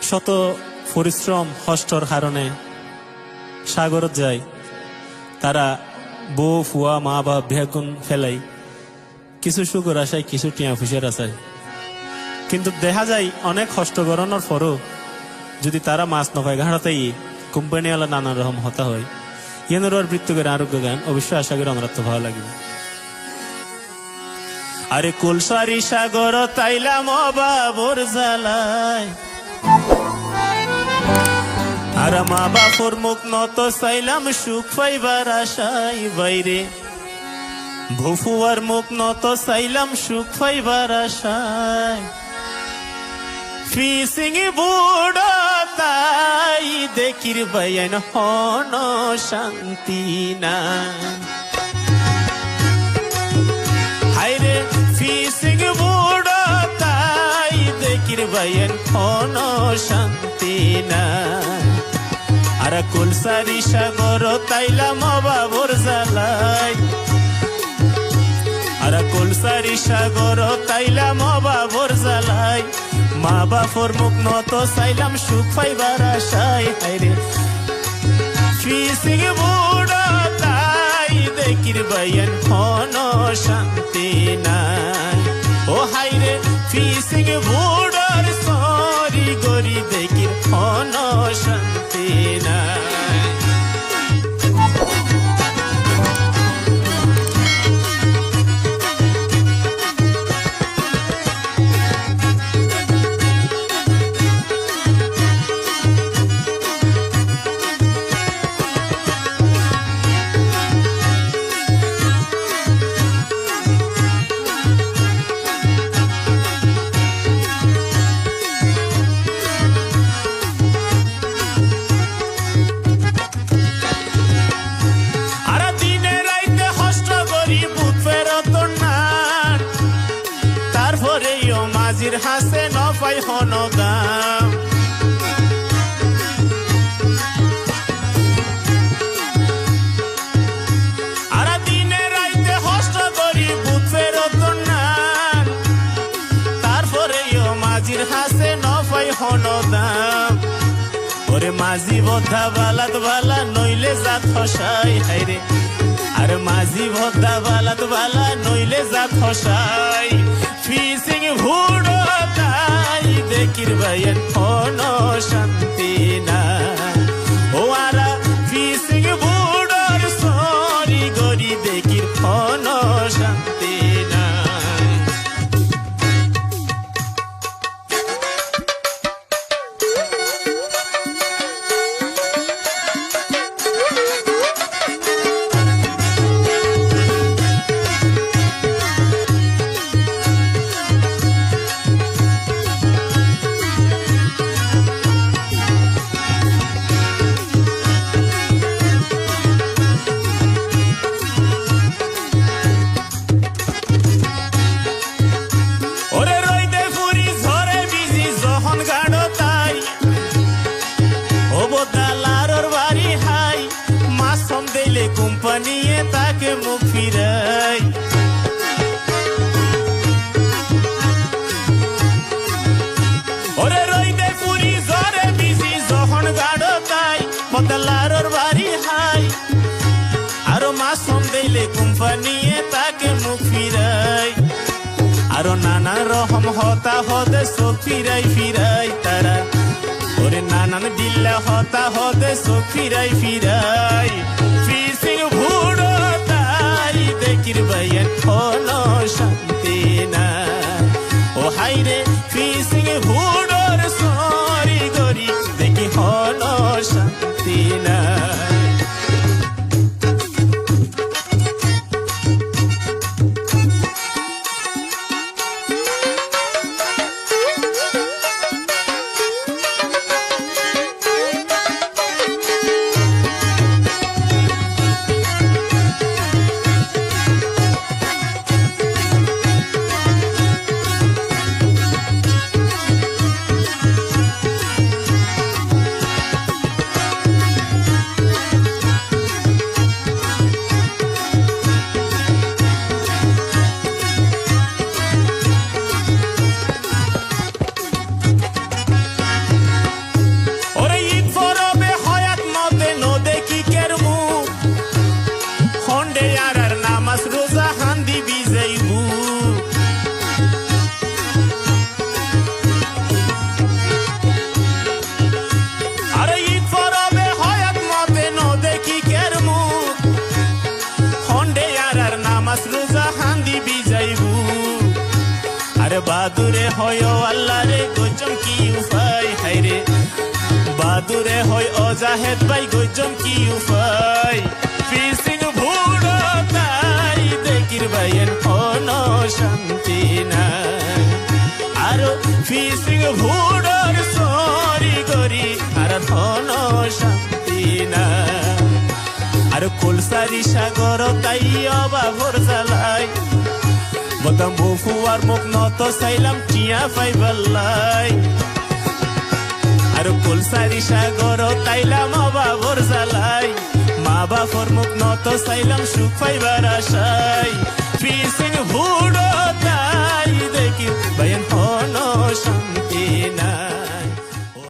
শত পরিশ্রম কষ্টর কারণে সাগরত যায়, তারা বউ ফুয়া মা বাপ বেগুন ফেলাই কিছু সুখের আশায় কিছু টিয়া ফুসের আশায়। কিন্তু দেখা যায় অনেক কষ্ট করানোর পরও যদি তারা মাছ নপায় ঘাড়াতেই কোম্পানিওয়ালা নানা রকম হতা হয়। ইয়ানোর বৃত্তি করে আরোগ্য গান অবশ্যই আশা করি আমরা তো ভালো লাগবে। আরে কুলসারি সাগর তাইলাম বাবর জ্বালায়, আর মা বাপর মুখ নত চাইলাম সুখ পাইবার আশাই বাইরে, ভুফুয়ার মুখ নত চাইলাম সুখ পাইবার আশায়। ফিসিং বুড় তাই দেখির বাইন হন শান্তি না, হাইরে ফিসিং বুড় তাই দেখির বাইন হন শান্তি না। আর কুলসারি সাগর তাইলাম বাবর জ্বালাই, আর কুলসারি সাগর তাইলাম বাবর জ্বালাই, মা বাপর মুখ নত চাইলাম সুখ পাইবার আশায়। হাইরে ফিসিং বুড় তাই দেখির বাইন হন শান্তি নাই। ও হাইরে ফিসিং বুড়র সরি গরি দেখির হন শান্তি নাই। মাঝির হাসে নপাই হন দাম, আর দিনে রাইতে হস্ত করি বুথ ফেরত নান, তারপরেও মাঝির হাসে নপাই হন দাম। ওরে মাঝি বদ্ধা বালাত বালা নইলে জাত হসাই, হাইরে আরে মাঝি বদ্ধা বালাত বালা নইলে জাত হসাই। ফিসিং ভুড় তাই দেখির বাইন হন শান্তি না, ও আরা ফিসিং ভুড়র সরি গরি দেখির হন শান্তি না। কোম্পানিয়ে তাকে মুখ ফিরাই, ওরে রইদে পুরি জরে বিজি যখন গাড় তাই বদলার বাড়ি হাই, আরো মাসম দিলে কোম্পানিয়ে তাকে মুখ ফিরাই। আরো নানা রকম হতা হতে চোখ ফিরাই ফিরাই তারা, ওরে নানান দিল্লা হতা হতে চোখ ফিরাই ফিরাই। ফিসিং ভুড় তাই দেখির বাইন হন শান্তি না, ও হাইরে ফিসিং ভুড়র সরি গরি দেখি হন শান্তি না। বাদুরে হয় আল্লাহ রে গজম কি উপায় হাইরে বাদুরে হয় অজাহেদ ভাই গজম কি উপায় ফিসিং ভুড়ো তাই দেখির ভাইয়ের কোনো শান্তি নাই আরো ফিসিং ভুড়োর সরি গরি আর কোনো শান্তি নাই আর কলসারি সাগর তাই অবাভর জ্বালাই বদাম বফুয়ার মুখ নত চাইলাম টিয়া পাইবাল্লাই আর কলসারি সাগর তাইলাম অবাভর জ্বালাই মা বাপর মুখ নত চাইলাম সুখ পাইবার আশাই ফিসিং ভুল